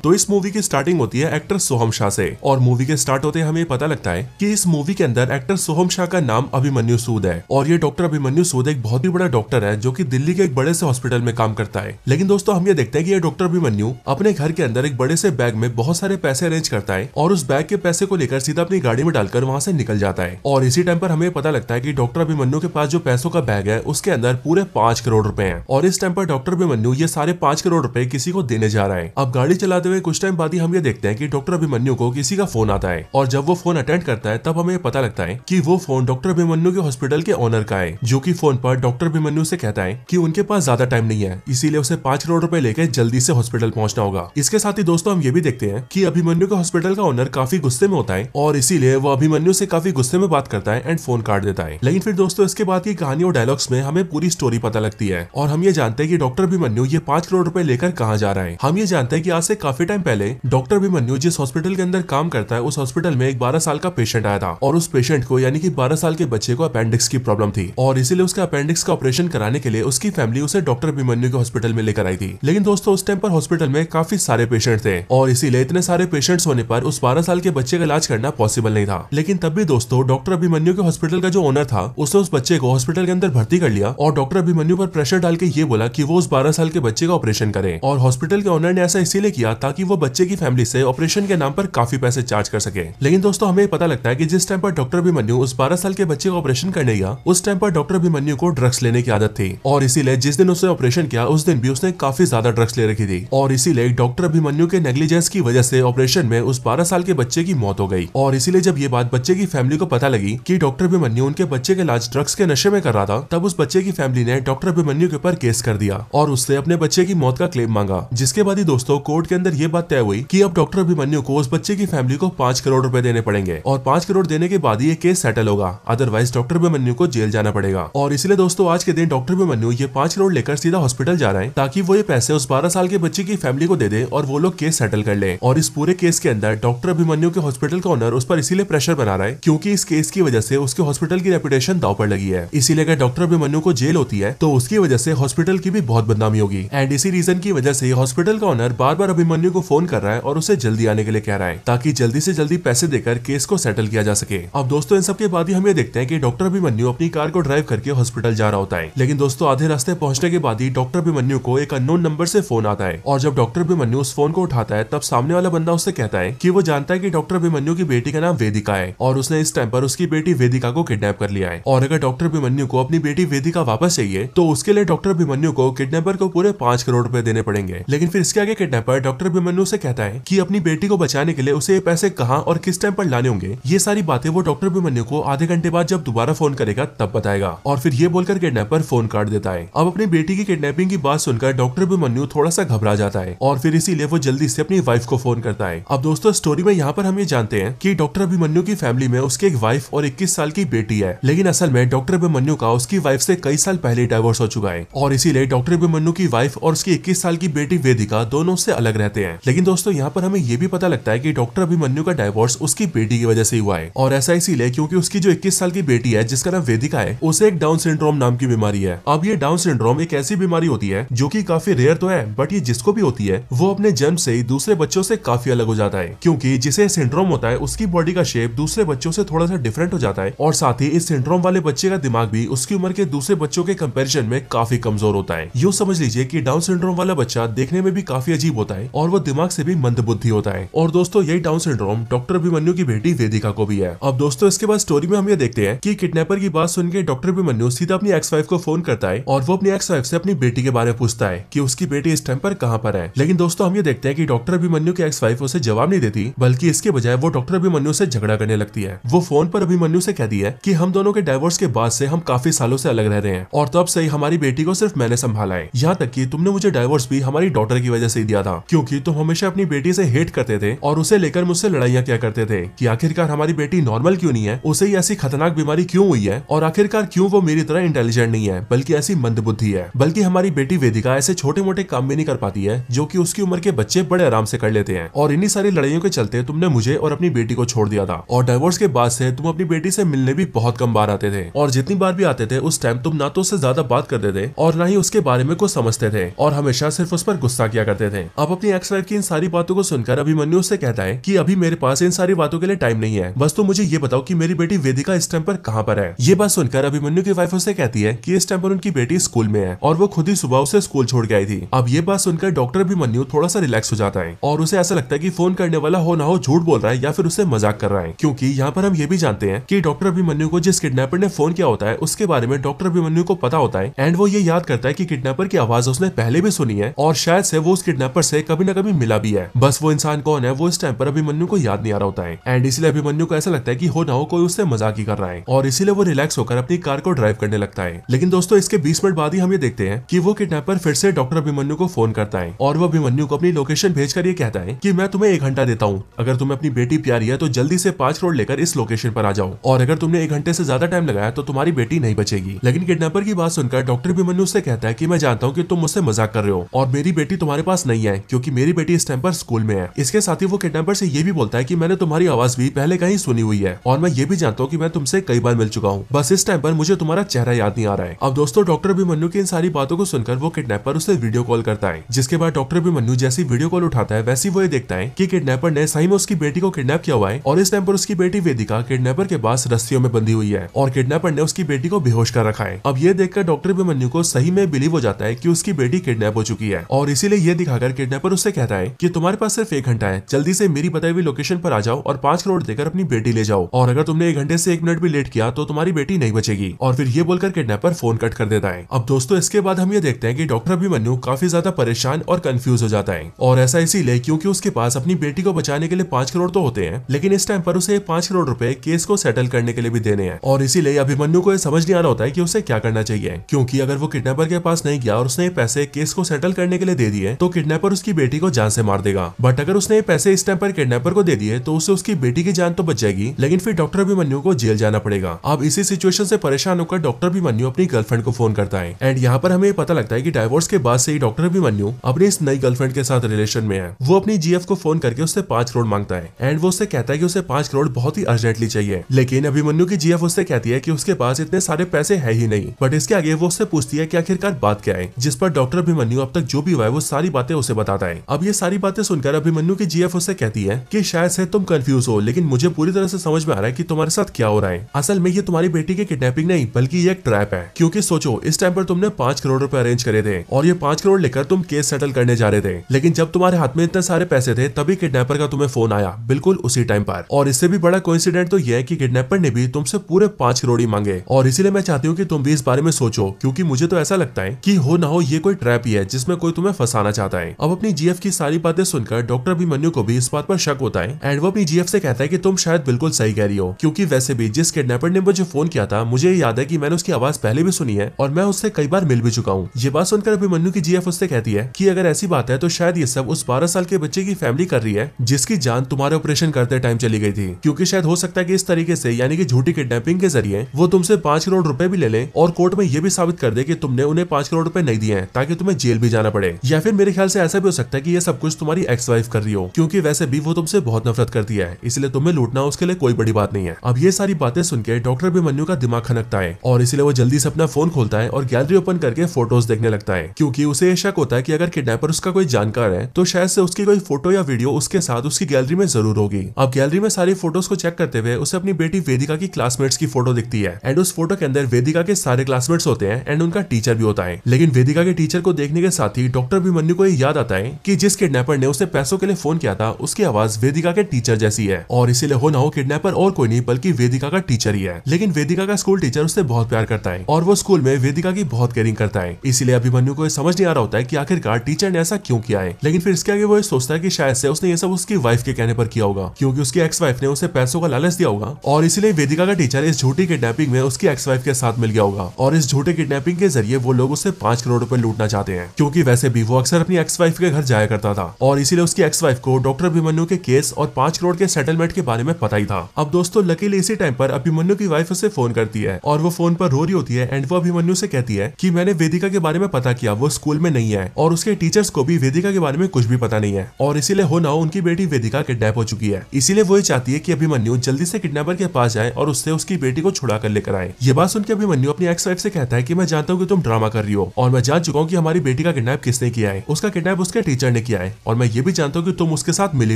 तो इस मूवी की स्टार्टिंग होती है एक्टर सोहम शाह से, और मूवी के स्टार्ट होते हमें पता लगता है कि इस मूवी के अंदर एक्टर सोहम शाह का नाम अभिमन्यु सूद है, और ये डॉक्टर अभिमन्यु सूद एक बहुत ही बड़ा डॉक्टर है जो कि दिल्ली के एक बड़े से हॉस्पिटल में काम करता है। लेकिन दोस्तों हम ये देखते हैं कि ये डॉक्टर अभिमन्यु अपने घर के अंदर एक बड़े से बैग में बहुत सारे पैसे अरेंज करता है, और उस बैग के पैसे को लेकर सीधा अपनी गाड़ी में डालकर वहां से निकल जाता है। और इसी टाइम पर हमें पता लगता है कि डॉक्टर अभिमन्यु के पास जो पैसों का बैग है उसके अंदर पूरे 5 करोड़ रुपए हैं, और इस टाइम पर डॉक्टर अभिमन्यु ये सारे 5 करोड़ रुपए किसी को देने जा रहा है। अब गाड़ी चलाते हुए कुछ टाइम बाद ही हम ये देखते हैं कि डॉक्टर अभिमन्यु को किसी का फोन आता है, और जब वो फोन अटेंड करता है तब हमें पता लगता है कि वो फोन डॉक्टर अभिमन्यु के हॉस्पिटल के ओनर का है, जो कि फोन पर डॉक्टर अभिमन्यु से कहता है कि उनके पास ज्यादा टाइम नहीं है, इसीलिए उसे 5 करोड़ रुपए लेकर जल्दी से हॉस्पिटल पहुंचना होगा। इसके साथ ही दोस्तों हम ये भी देखते हैं कि अभिमन्यु के हॉस्पिटल का ओनर काफी गुस्से में होता है, और इसीलिए वो अभिमन्यु से काफी गुस्से में बात करता है एंड फोन काट देता है। लेकिन फिर दोस्तों इसके बाद की कहानी और डायलॉग्स में हमें पूरी स्टोरी पता लगती है, और हम ये जानते हैं कि डॉक्टर अभिमन्यु ये 5 करोड़ रुपए लेकर कहाँ जा रहा है। हम ये जानते हैं कि आज से काफी टाइम पहले डॉक्टर अभिमन्यु जिस हॉस्पिटल के अंदर काम करता है उस हॉस्पिटल में एक 12 साल का पेशेंट आया था, और उस पेशेंट को यानी कि 12 साल के बच्चे को अपेंडिक्स की प्रॉब्लम थी, और इसीलिए उसका अपेंडिक्स का ऑपरेशन कराने के लिए उसकी फैमिली उसे डॉक्टर अभिमन्यु के हॉस्पिटल में लेकर आई थी। लेकिन दोस्तों उस टाइम पर हॉस्पिटल में काफी सारे पेशेंट थे, और इसीलिए इतने सारे पेशेंट्स होने पर उस 12 साल के बच्चे का इलाज करना पॉसिबल नहीं था। लेकिन तब भी दोस्तों डॉक्टर अभिमन्यु के हॉस्पिटल का जो ओनर था उसने उस बच्चे को हॉस्पिटल के अंदर भर्ती कर लिया, और डॉक्टर अभिमन्यु पर प्रेशर डाल के ये बोला कि वो उस 12 साल के बच्चे का ऑपरेशन करे। और हॉस्पिटल के ओनर ने ऐसा इसीलिए किया ताकि वो बच्चे की फैमिली से ऑपरेशन के नाम पर काफी पैसे चार्ज कर सके। लेकिन दोस्तों हमें पता लगता है कि जिस टाइम पर डॉक्टर अभिमन्यु उस 12 साल के बच्चे का ऑपरेशन करने गया उस टाइम पर डॉक्टर अभिमन्यु को ड्रग्स लेने की आदत थी, और इसीलिए जिस दिन उसने ऑपरेशन किया उस दिन भी उसने काफी ज्यादा ड्रग्स ले रखी थी, और इसीलिए डॉक्टर अभिमन्यु के नेग्लिजेंस की वजह से ऑपरेशन में उस 12 साल के बच्चे की मौत हो गई। और इसीलिए जब ये बात बच्चे की फैमिली को पता लगी कि डॉक्टर अभिमन्यु उनके बच्चे के इलाज ड्रग्स के नशे में कर रहा था, तब उस बच्चे की फैमिली ने डॉक्टर अभिमन्यु के ऊपर केस कर दिया और उससे अपने बच्चे की मौत का क्लेम मांगा। जिसके बाद ही दोस्तों कोर्ट के अंदर ये बात तय हुई कि अब डॉक्टर अभिमन्यु को उस बच्चे की फैमिली को 5 करोड़ रुपए देने पड़ेंगे, और 5 करोड़ देने के बाद ही ये केस सेटल होगा, अदरवाइज डॉक्टर अभिमन्यु को जेल जाना पड़ेगा। और इसलिए दोस्तों आज के दिन डॉक्टर अभिमन्यु ये 5 करोड़ लेकर सीधा हॉस्पिटल जा रहे हैं ताकि वो ये पैसे उस 12 साल के बच्चे की फैमिली को दे दे और वो लोग केस सेटल कर ले। और इस पूरे केस के अंदर डॉक्टर अभिमन्यु के हॉस्पिटल का ओनर उस पर इसीलिए प्रेशर बना रहा है क्योंकि इस केस की वजह से उसके हॉस्पिटल की रेपुटेशन दांव पर लगी है। इसीलिए अगर डॉक्टर अभिमन्यु को जेल होती है तो उसकी वजह से हॉस्पिटल की भी बहुत बदनामी होगी, एंड इसी रीजन की वजह से हॉस्पिटल का ओनर बार बार अभिमन्यु को फोन कर रहा है और उसे जल्दी आने के लिए कह रहा है ताकि जल्दी से जल्दी पैसे देकर केस को सेटल किया जा सके। अब दोस्तों इन सब के बाद ही हम ये देखते हैं कि डॉक्टर अभिमन्यु अपनी कार को ड्राइव करके हॉस्पिटल जा रहा होता है। लेकिन दोस्तों आधे रास्ते पहुंचने के बाद ही डॉक्टर अभिमन्यु को एक अननोन नंबर से फोन आता है, और जब डॉक्टर अभिमन्यु उस फोन को उठाता है तब सामने वाला बंदा उससे कहता है कि वो जानता है कि डॉक्टर अभिमन्यु की बेटी का नाम वेदिका है, और उसने इस टाइम पर उसकी बेटी वेदिका को किडनैप कर लिया है, और अगर डॉक्टर अभिमन्यु को अपनी बेटी वेदिका वापस चाहिए तो उसके लिए डॉक्टर अभिमन्यु को किडनैपर को पूरे 5 करोड़ रुपए देने पड़ेंगे। लेकिन फिर इसके आगे किडनैपर डॉक्टर अभिमन्यु से कहता है कि अपनी बेटी को बचाने के लिए उसे ये पैसे कहां और किस टाइम पर लाने होंगे, ये सारी बातें वो डॉक्टर अभिमन्यु को आधे घंटे बाद जब दोबारा फोन करेगा तब बताएगा। और फिर ये बोलकर किडनैपर फोन काट देता है। अब अपनी बेटी की किडनैपिंग की बात सुनकर डॉक्टर अभिमन्यु थोड़ा सा घबरा जाता है, और फिर इसीलिए वो जल्दी से अपनी वाइफ को फोन करता है। अब दोस्तों स्टोरी में यहाँ पर हम ये जानते हैं कि डॉक्टर अभिमन्यु की फैमिली में उसकी एक वाइफ और 21 साल की बेटी है, लेकिन असल में डॉक्टर अभिमन्यु का उसकी वाइफ से कई साल पहले डाइवोर्स हो चुका है, और इसीलिए डॉक्टर अभिमन्यु की वाइफ और उसकी 21 साल की बेटी वेदिका दोनों से अलग रहते हैं। लेकिन दोस्तों यहाँ पर हमें ये भी पता लगता है कि डॉक्टर अभिमन्यु का डाइवोर्स उसकी बेटी की वजह से हुआ है, और ऐसा इसीलिए क्योंकि उसकी जो 21 साल की बेटी है जिसका नाम वेदिका है उसे एक डाउन सिंड्रोम नाम की बीमारी है। अब ये डाउन सिंड्रोम एक ऐसी बीमारी होती है जो कि काफी रेयर तो है, बट ये जिसको भी होती है वो अपने जन्म से ही दूसरे बच्चों से काफी अलग हो जाता है, क्योंकि जिसे सिंड्रोम होता है उसकी बॉडी का शेप दूसरे बच्चों से थोड़ा सा डिफरेंट हो जाता है, और साथ ही इस सिंड्रोम वाले बच्चे का दिमाग भी उसकी उम्र के दूसरे बच्चों के कंपैरिजन में काफी कमजोर होता है। यूं समझ लीजिए कि डाउन सिंड्रोम वाला बच्चा देखने में भी काफी अजीब होता है और वो दिमाग से भी मंदबुद्धि होता है। और दोस्तों यही डाउन सिंड्रोम डॉक्टर अभिमन्यु की बेटी वेदिका को भी है। अब दोस्तों इसके बाद स्टोरी में हम ये देखते हैं कि किडनैपर की बात सुन के डॉक्टर अभिमन्यु सीधा अपनी एक्स वाइफ को फोन करता है, और वो अपनी एक्स वाइफ से अपनी बेटी के बारे में पूछता है कि उसकी बेटी इस टाइम पर कहां पर है। लेकिन दोस्तों हम ये देखते हैं कि डॉक्टर अभिमन्यु की एक्स वाइफ उसे जवाब नहीं देती, बल्कि इसके बजाय वो डॉक्टर अभिमन्यु से झगड़ा करने लगती है। वो फोन पर अभिमन्यु से कहती है कि हम दोनों के डाइवोर्स के बाद से हम काफी सालों से अलग रह रहे हैं, और तब से ही हमारी बेटी को सिर्फ मैंने संभाला है, यहाँ तक कि तुमने मुझे डाइवोर्स भी हमारी डॉटर की वजह से दिया था, क्योंकि तुम हमेशा अपनी बेटी से हेट करते थे और उसे लेकर मुझसे लड़ाइयाँ क्या करते थे कि आखिरकार हमारी बेटी नॉर्मल क्यों नहीं है, उसे ऐसी खतरनाक बीमारी क्यों हुई है, और आखिरकार क्यों वो मेरी तरह इंटेलिजेंट नहीं है बल्कि ऐसी मंदबुद्धि है, बल्कि हमारी बेटी वेदिका ऐसे छोटे मोटे काम भी नहीं कर पाती है जो कि उसकी उम्र के बच्चे बड़े आराम से कर लेते हैं। और इन्हीं सारी लड़ाइयों के चलते तुमने मुझे और अपनी बेटी को छोड़ दिया था, और डाइवोर्स के बाद से तुम अपनी बेटी से मिलने भी बहुत कम बार आते थे, और जितनी बार भी आते थे उस टाइम तुम ना तो उससे ज्यादा बात करते थे और ना ही उसके बारे में कुछ समझते थे, और हमेशा सिर्फ उस पर गुस्सा किया करते थे। अब अपनी एक्स एक्स वाइफ की इन सारी बातों को सुनकर अभिमन्यु उससे कहता है कि अभी मेरे पास इन सारी बातों के लिए टाइम नहीं है, बस तुम मुझे ये बताओ कि मेरी बेटी वेदिका इस टाइम पर कहाँ पर है। ये बात सुनकर अभिमन्यु की वाइफ उससे कहती है कि इस टाइम पर उनकी बेटी स्कूल में है और वो खुद ही सुबह उसे स्कूल छोड़ के आई थी। अब ये बात सुनकर डॉक्टर अभिमन्यु थोड़ा सा रिलैक्स हो जाता है और उसे ऐसा लगता है कि फोन करने वाला हो ना हो झूठ बोल रहा है या फिर उससे मजाक कर रहा है, क्योंकि यहाँ पर हम ये भी जानते हैं कि डॉक्टर अभिमन्यु को जिस किडनैपर ने फोन किया होता है उसके बारे में डॉक्टर अभिमन्यु को पता होता है एंड वो ये याद करता है कि किडनैपर की आवाज उसने पहले भी सुनी है और शायद से वो उस किडनैपर से कभी न कभी मिला भी है, बस वो इंसान कौन है वो इस टाइम पर अभिमन्यु को याद नहीं आ रहा होता है। एंड इसलिए अभिमन्यु को ऐसा लगता है कि हो ना हो कोई उससे मजाक ही कर रहा है और इसीलिए वो रिलैक्स होकर अपनी कार को ड्राइव करने लगता है। लेकिन दोस्तों इसके 20 मिनट बाद ही हम ये देखते हैं कि वो किडनैपर फिर से डॉक्टर अभिमन्यु को फोन करता है और वो अभिमन्यु को अपनी लोकेशन भेजकर ये कहता है कि मैं तुम्हें 1 घंटा देता हूँ, अगर तुम्हें अपनी बेटी प्यारी है तो जल्दी से 5 करोड़ लेकर इस लोकेशन पर आ जाओ और अगर तुमने 1 घंटे से ज्यादा टाइम लगाया तो तुम्हारी बेटी नहीं बचेगी। लेकिन किडनैपर की बात सुनकर डॉक्टर अभिमन्यु से कहता है कि मैं जानता हूँ कि तुम मुझसे मजाक कर रहे हो और मेरी बेटी तुम्हारे पास नहीं है क्योंकि मेरी बेटी इस टाइम पर स्कूल में है। इसके साथ ही वो किडनैपर से ये भी बोलता है कि मैंने तुम्हारी आवाज भी पहले कहीं सुनी हुई है और मैं ये भी जानता हूँ कि मैं तुमसे कई बार मिल चुका हूँ, बस इस टाइम पर मुझे तुम्हारा चेहरा याद नहीं आ रहा है। अब दोस्तों डॉक्टर अभिमन्यु की इन सारी बातों को सुनकर वो किडनैपर उसे वीडियो कॉल करता है, जिसके बाद डॉक्टर अभिमन्यु जैसी वीडियो कॉल उठाता है वैसी वो ये देखता है कि किडनैपर ने सही में उसकी बेटी को किडनैप किया हुआ है और इस टाइम पर उसकी बेटी वेदिका किडनैपर के पास रस्सियों में बंधी हुई है और किडनैपर ने उसकी बेटी को बेहोश कर रखा है। अब ये देखकर डॉक्टर अभिमन्यु को सही में बिलीव हो जाता है कि उसकी बेटी किडनैप हो चुकी है और इसीलिए ये दिखाकर किडनैपर उससे कहता है कि तुम्हारे पास सिर्फ 1 घंटा है, जल्दी से मेरी बताई हुई लोकेशन पर आ जाओ और 5 करोड़ देकर अपनी बेटी ले जाओ और अगर तुमने 1 घंटे से 1 मिनट भी लेट किया तो तुम्हारी बेटी नहीं बचेगी। और फिर ये बोलकर किडनैपर फोन कट कर देता है। अब दोस्तों इसके बाद हम ये देखते हैं कि डॉक्टर अभिमन्यु काफी ज्यादा परेशान और कंफ्यूज हो जाता है और ऐसा इसीलिए क्योंकि उसके पास अपनी बेटी को बचाने के लिए 5 करोड़ तो होते हैं, लेकिन इस टाइम पर उसे 5 करोड़ रुपए केस को सेटल करने के लिए भी देने हैं और इसीलिए अभिमन्यु को समझ नहीं आ रहा होता है कि उसे क्या करना चाहिए, क्योंकि अगर वो किडनैपर के पास नहीं गया और उसने पैसे केस को सेटल करने के लिए दे दिए तो किडनैपर उसकी बेटी को जान से मार देगा, बट अगर उसने पैसे इस टाइम पर किडनैपर को दे दिए तो उसे उसकी बेटी की जान तो बच जाएगी लेकिन फिर डॉक्टर अभिमन्यु को जेल जाना पड़ेगा। अब इसी सिचुएशन से परेशान होकर डॉक्टर अभिमन्यु अपनी गर्लफ्रेंड को फोन करता है एंड यहाँ पर हमें पता लगता है कि डाइवोर्स के बाद से ही डॉक्टर अभिमन्यु अपनी इस नई गर्लफ्रेंड के साथ रिलेशन में है। वो अपनी जीएफ को फोन करके उससे 5 करोड़ मांगता है एंड वो उससे कहता है कि उसे 5 करोड़ बहुत ही अर्जेंटली चाहिए, लेकिन अभिमन्यु की जीएफ उससे कहती है कि उसके पास इतने सारे पैसे है ही नहीं। बट इसके आगे वो उससे पूछती है कि आखिरकार बात क्या है, जिस पर डॉक्टर अभिमन्यु अब तक जो भी हुआ है वो सारी बातें उसे बताता है। अब ये सारी बातें सुनकर अभिमन्यु की जीएफ उससे कहती है कि शायद से तुम कंफ्यूज हो, लेकिन मुझे पूरी तरह से समझ में आ रहा है कि तुम्हारे साथ क्या हो रहा है। असल में ये तुम्हारी बेटी की किडनैपिंग नहीं बल्कि ये एक ट्रैप है, क्योंकि सोचो इस टाइम पर तुमने 5 करोड़ रुपए अरेंज करे थे और ये 5 करोड़ लेकर तुम केस सेटल करने जा रहे थे, लेकिन जब तुम्हारे हाथ में इतने सारे पैसे थे तभी किडनैपर का तुम्हें फोन आया बिल्कुल उसी टाइम पर। और इससे भी बड़ा कोइंसिडेंट तो ये है कि किडनैपर ने भी तुमसे पूरे 5 करोड़ ही मांगे और इसीलिए मैं चाहती हूँ कि तुम भी इस बारे में सोचो, क्योंकि मुझे तो ऐसा लगता है कि हो ना हो ये कोई ट्रैप ही है जिसमें कोई तुम्हें फंसाना चाहता है। अब अपनी जीएफ की सारी बातें सुनकर डॉक्टर अभिमन्यु को भी इस बात पर शक होता है एंड वो अपनी जीएफ से कहता है कि तुम शायद बिल्कुल सही कह रही हो, क्योंकि वैसे भी जिस किडनैपर ने मुझे फोन किया था मुझे याद है कि मैंने उसकी आवाज पहले भी सुनी है और मैं उससे कई बार मिल भी चुका हूँ। ये बात सुनकर अभिमन्यु की जीएफ उससे कहती है कि अगर ऐसी बात है तो शायद ये सब उस 12 साल के बच्चे की फैमिली कर रही है जिसकी जान तुम्हारे ऑपरेशन करते टाइम चली गई थी, क्योंकि शायद हो सकता है कि इस तरीके से यानी कि झूठी किडनैपिंग के जरिए वो तुमसे 5 करोड़ रुपए भी ले ले और कोर्ट में ये भी साबित कर दे कि तुमने उन्हें 5 करोड़ रुपए नहीं दिए हैं ताकि तुम्हें जेल भी जाना पड़े। या फिर मेरे ख्याल से ऐसा भी हो सकता है कि ये सब कुछ तुम्हारी एक्स वाइफ कर रही हो, क्योंकि वैसे भी वो तुमसे बहुत नफरत करती है, इसलिए तुम्हें लूटना उसके लिए कोई बड़ी बात नहीं है। अब ये सारी बातें सुन के डॉक्टर अभिमन्यु का दिमाग खनकता है और इसलिए वो जल्दी से अपना फोन खोलता है और गैलरी ओपन करके फोटोज देखने लगता है, क्योंकि उसे ये शक होता है कि अगर किडनैपर उसका कोई जानकार है तो शायद से उसकी कोई फोटो या वीडियो उसके साथ उसकी गैलरी में जरूर होगी। अब गैलरी में सारी फोटोज को चेक करते हुए उसे अपनी बेटी वेदिका की क्लासमेट्स की फोटो दिखती है एंड उस फोटो के अंदर वेदिका के सारे क्लासमेट्स होते हैं एंड उनका टीचर भी होता है। लेकिन वेदिका के टीचर को देखने के साथ ही डॉक्टर अभिमन्यु को याद आता है कि जिस किडनैपर ने उसे पैसों के लिए फोन किया था उसकी आवाज वेदिका के टीचर जैसी है और इसीलिए हो ना हो किडनैपर और कोई नहीं बल्कि वेदिका का टीचर ही है। लेकिन वेदिका का स्कूल टीचर उससे बहुत प्यार करता है और वो स्कूल में वेदिका की बहुत केयरिंग करता है, इसीलिए अभिमन्यु को समझ नहीं आ रहा होता है कि आखिरकार टीचर ने ऐसा क्यों किया है। लेकिन फिर इसके आगे वो सोचता है कि शायद से उसने ये सब उसकी वाइफ के कहने पर किया होगा, क्योंकि उसकी एक्स वाइफ ने उसे पैसों का लालच दिया होगा और इसलिए वेदिका का टीचर इस झूठी किडनैपिंग में उसकी एक्स वाइफ के साथ मिल गया होगा और इस झूठे किडनैपिंग के जरिए वो लोग उससे 5 करोड़ रुपए लूटना चाहते हैं, क्योंकि वैसे भी वो अक्सर अपनी एक्स वाइफ के घर जाया करता था और इसीलिए उसकी एक्स वाइफ को डॉक्टर अभिमन्यु के केस और 5 करोड़ के सेटलमेंट के बारे में पता ही था। अब दोस्तों लकीली इसी टाइम पर अभिमन्यु की वाइफ उसे फोन करती है और वो फोन पर रो रही होती है एंड वो अभिमन्यु से कहती है कि मैंने वेदिका के बारे में पता किया, वो स्कूल में नहीं है और उसके टीचर्स को भी वेदिका के बारे में कुछ भी पता नहीं है और इसीलिए हो ना हो उनकी बेटी वेदिका किडनैप हो चुकी है। इसीलिए वो चाहती है कि अभिमन्यु जल्दी से किडनैपर के पास जाए और उससे उसकी बेटी को छुड़ा कर लेकर आए। ये बात सुनकर अभिमन्यु अपनी एक्स वाइफ से कहता है कि मैं जानता हूँ कि तुम ड्रामा कर रही हो और मैं जान चुका हूँ कि हमारी बेटी का किडनैप किसने किया है, उसका किडनैप उसके टीचर मिलने की आए और मैं ये भी जानता हूँ कि तुम उसके साथ मिली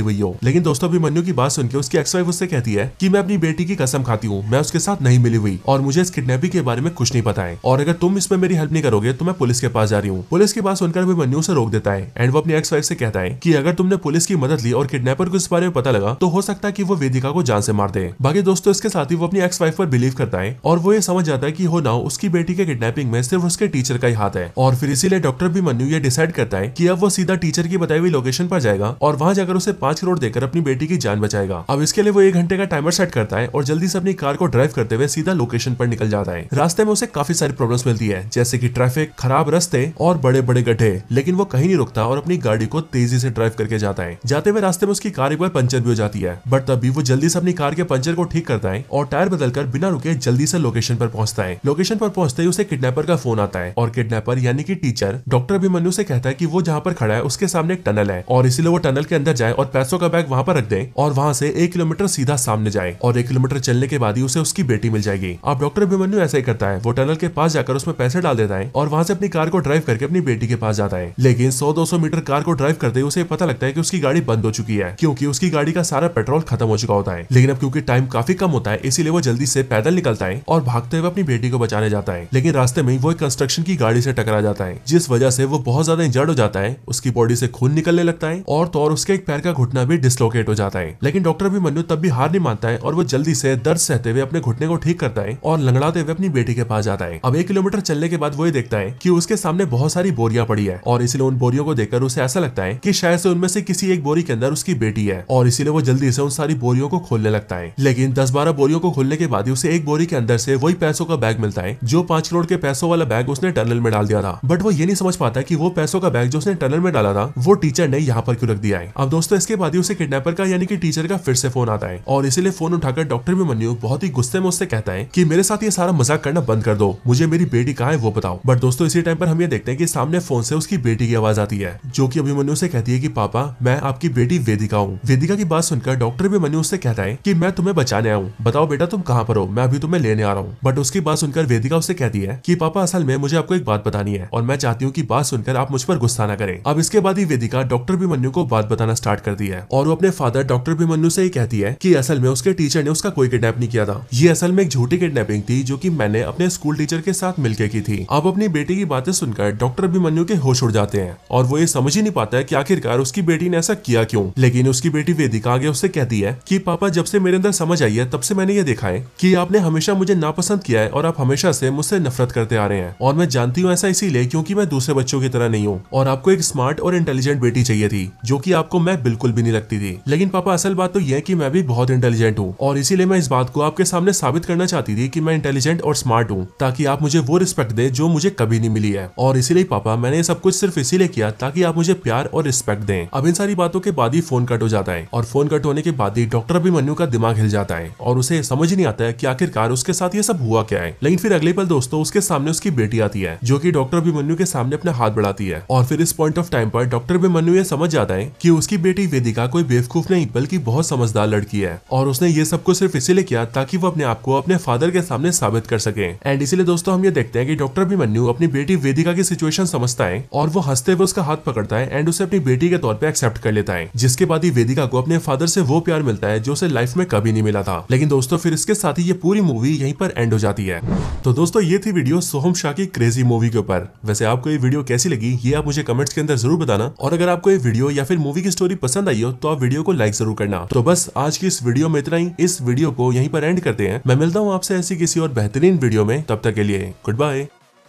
हुई हो। लेकिन दोस्तों अभिमन्यु की बात सुनकर उसकी एक्स वाइफ उससे कहती है कि मैं अपनी बेटी की कसम खाती हूँ, मैं उसके साथ नहीं मिली हुई और मुझे इस किडनैपिंग के बारे में कुछ नहीं पता है, और अगर तुम इसमें मेरी हेल्प नहीं करोगे तो मैं पुलिस के पास जा रही हूँ। पुलिस की बात सुनकर अभिमन्यु से रोक देता है एंड वो अपनी एक्स वाइफ से कहता है कि अगर तुमने पुलिस की मदद ली और किडनैपर को इस बारे में पता लगा तो हो सकता है कि वो वेदिका को जान से मार दे। बाकी दोस्तों इसके साथ ही वो अपनी एक्स वाइफ पर बिलीव करता है और वो ये समझ जाता है कि हो ना उसकी बेटी के किडनैपिंग में सिर्फ उसके टीचर का ही हाथ है, और फिर इसीलिए डॉक्टर अभिमन्यु ये डिसाइड करता है कि अब वो सीधा टीचर की बताई हुई लोकेशन पर जाएगा और वहां जाकर उसे 5 करोड़ देकर अपनी बेटी की जान बचाएगा। अब इसके लिए वो 1 घंटे का टाइमर सेट करता है और जल्दी से अपनी कार को ड्राइव करते हुए सीधा लोकेशन पर निकल जाता है। रास्ते में उसे काफी सारी प्रॉब्लम्स मिलती है, जैसे कि ट्रैफिक, खराब रास्ते और बड़े बड़े गड्ढे, लेकिन वो कहीं नहीं रुकता और अपनी गाड़ी को तेजी से ड्राइव करके जाता है। जाते हुए रास्ते में उसकी कार एक बार पंचर भी हो जाती है, बट तभी वो जल्दी से अपनी कार के पंचर को ठीक करता है और टायर बदलकर बिना रुके जल्दी से लोकेशन पर पहुंचता है। लोकेशन पर पहुंचते ही उसे किडनैपर का फोन आता है और किडनैपर यानी कि टीचर डॉक्टर अभिमन्यु से कहता है कि वो जहां पर खड़ा है उसके सामने एक टनल है और इसीलिए वो टनल के अंदर जाए और पैसों का बैग वहां पर रख दे और वहां से 1 किलोमीटर सीधा सामने जाए और 1 किलोमीटर चलने के बाद ही उसे उसकी बेटी मिल जाएगी। अब डॉक्टर अभिमन्यु ऐसा ही करता है, वो टनल के पास जाकर उसमें पैसे डाल देता है और वहां से अपनी कार को ड्राइव करके अपनी बेटी के पास जाता है। लेकिन 100-200 मीटर कार को ड्राइव करते ही उसे पता लगता है कि उसकी गाड़ी बंद हो चुकी है, क्योंकि उसकी गाड़ी का सारा पेट्रोल खत्म हो चुका होता है। लेकिन अब क्योंकि टाइम काफी कम होता है इसीलिए वो जल्दी से पैदल निकलता है और भागते हुए अपनी बेटी को बचाने जाता है। लेकिन रास्ते में वो एक कंस्ट्रक्शन की गाड़ी से टकरा जाता है, जिस वजह से वो बहुत ज्यादा इंजर्ड हो जाता है, उसकी बॉडी से खून निकलने लगता है और तो और उसके एक पैर का घुटना भी डिसलोकेट हो जाता है। लेकिन डॉक्टर अभिमन्यु तब भी हार नहीं मानता है और वो जल्दी से दर्द सहते हुए अपने घुटने को ठीक करता है और लंगड़ाते हुए अपनी बेटी के पास जाता है। अब 1 किलोमीटर चलने के बाद वो ये देखता है कि उसके सामने बहुत सारी बोरियां पड़ी है और इसलिए उन बोरियों को देखकर उसे ऐसा लगता है कि शायद से उनमें से किसी एक बोरी के अंदर उसकी बेटी है, और इसीलिए वो जल्दी से उन सारी बोरियों को खोलने लगता है। लेकिन 10-12 बोरियों को खोलने के बाद ही उसे एक बोरी के अंदर से वही पैसों का बैग मिलता है जो 5 करोड़ के पैसों वाला बैग उसने टनल में डाल दिया था। बट वो ये नहीं समझ पाता कि वो पैसों का बैग जो उसने टनल में डाला था वो टीचर ने यहाँ पर क्यों रख दिया है। अब दोस्तों इसके बाद ही उसे किडनैपर का यानी कि टीचर का फिर से फोन आता है और इसीलिए फोन उठाकर डॉक्टर अभिमन्यु बहुत ही गुस्से में उससे कहता है कि मेरे साथ ये सारा मजाक करना बंद कर दो, मुझे मेरी बेटी कहाँ है वो बताओ। बट दोस्तों इसी टाइम पर हम ये देखते हैं कि सामने फोन से उसकी बेटी की आवाज आती है, जो कि अभिमन्यु से कहती है कि पापा मैं आपकी बेटी वेदिका हूँ। वेदिका की बात सुनकर डॉक्टर अभिमन्यु उससे कहता है कि मैं तुम्हें बचाने आऊँ, बताओ बेटा तुम कहाँ पर हो, मैं अभी तुम्हें लेने आ रहा हूँ। बट उसकी बात सुनकर वेदिका उससे कहती है कि पापा असल में मुझे आपको एक बात बतानी है और मैं चाहती हूँ कि बात सुनकर आप मुझ पर गुस्सा न करें। अब इसके बाद ही वेदिका डॉक्टर अभिमन्यु को बात बताना स्टार्ट करती है और वो अपने फादर डॉक्टर अभिमन्यु से ही कहती है कि असल में उसके टीचर ने उसका कोई किडनैप नहीं किया था, ये असल में एक झूठी किडनैपिंग थी जो कि मैंने अपने स्कूल टीचर के साथ मिलकर की थी। अब अपनी बेटी की बातें सुनकर डॉक्टर अभिमन्यु के होश उड़ जाते हैं और वो ये समझ ही नहीं पाता है कि आखिरकार उसकी बेटी ने ऐसा किया क्यों। लेकिन उसकी बेटी वेदिका आगे उससे कहती है कि पापा जब से मेरे अंदर समझ आई है तब से मैंने ये देखा है कि आपने हमेशा मुझे नापसंद किया है और आप हमेशा से मुझसे नफरत करते आ रहे हैं, और मैं जानती हूँ ऐसा इसीलिए क्योंकि मैं दूसरे बच्चों की तरह नहीं हूँ और आपको एक स्मार्ट और इंटेलिजेंट बेटी चाहिए थी जो कि आपको मैं बिल्कुल भी नहीं लगती थी। लेकिन पापा असल बात तो यह है कि मैं भी बहुत इंटेलिजेंट हूँ और इसीलिए मैं इस बात को आपके सामने साबित करना चाहती थी कि मैं इंटेलिजेंट और स्मार्ट हूँ ताकि आप मुझे वो रिस्पेक्ट दे जो मुझे कभी नहीं मिली है, और इसीलिए पापा मैंने सब कुछ सिर्फ इसीलिए किया ताकि आप मुझे प्यार और रिस्पेक्ट दें। अब इन सारी बातों के बाद ही फोन कट हो जाता है और फोन कट होने के बाद ही डॉक्टर अभिमन्यु का दिमाग हिल जाता है और उसे समझ नहीं आता है कि आखिरकार उसके साथ ये सब हुआ क्या है। लेकिन फिर अगले पल दोस्तों उसके सामने उसकी बेटी आती है जो कि डॉक्टर अभिमन्यु के सामने अपना हाथ बढ़ाती है, और फिर इस पॉइंट ऑफ टाइम पर डॉक्टर अभिमन्यु ये समझ जाता है कि उसकी बेटी वेदिका कोई बेवकूफ नहीं बल्कि बहुत समझदार लड़की है और उसने ये सब कुछ सिर्फ इसीलिए किया ताकि वो अपने आप को अपने फादर के सामने साबित कर सके। एंड इसीलिए दोस्तों हम ये देखते हैं कि डॉक्टर अभिमन्यु अपनी बेटी वेदिका की सिचुएशन समझता है और वो हंसते हुए उसका हाथ पकड़ता है एंड उसे अपनी बेटी के तौर पे एक्सेप्ट कर लेता है, जिसके बाद ही वेदिका को अपने फादर से वो प्यार मिलता है जो उसे लाइफ में कभी नहीं मिला था। लेकिन दोस्तों फिर इसके साथ ही ये पूरी मूवी यहीं पर एंड हो जाती है। तो दोस्तों ये थी वीडियो सोहम शाह की क्रेजी मूवी के ऊपर। वैसे आपको ये वीडियो कैसी लगी ये आप मुझे कमेंट्स के अंदर जरूर बताना, और अगर आपको ये वीडियो या फिर मूवी की स्टोरी पसंद आई हो तो आप वीडियो को लाइक जरूर करना। तो बस आज की इस वीडियो में इतना ही, इस वीडियो को यहीं पर एंड करते हैं। मैं मिलता हूँ आपसे ऐसी किसी और बेहतरीन वीडियो में, तब तक के लिए गुड बाय।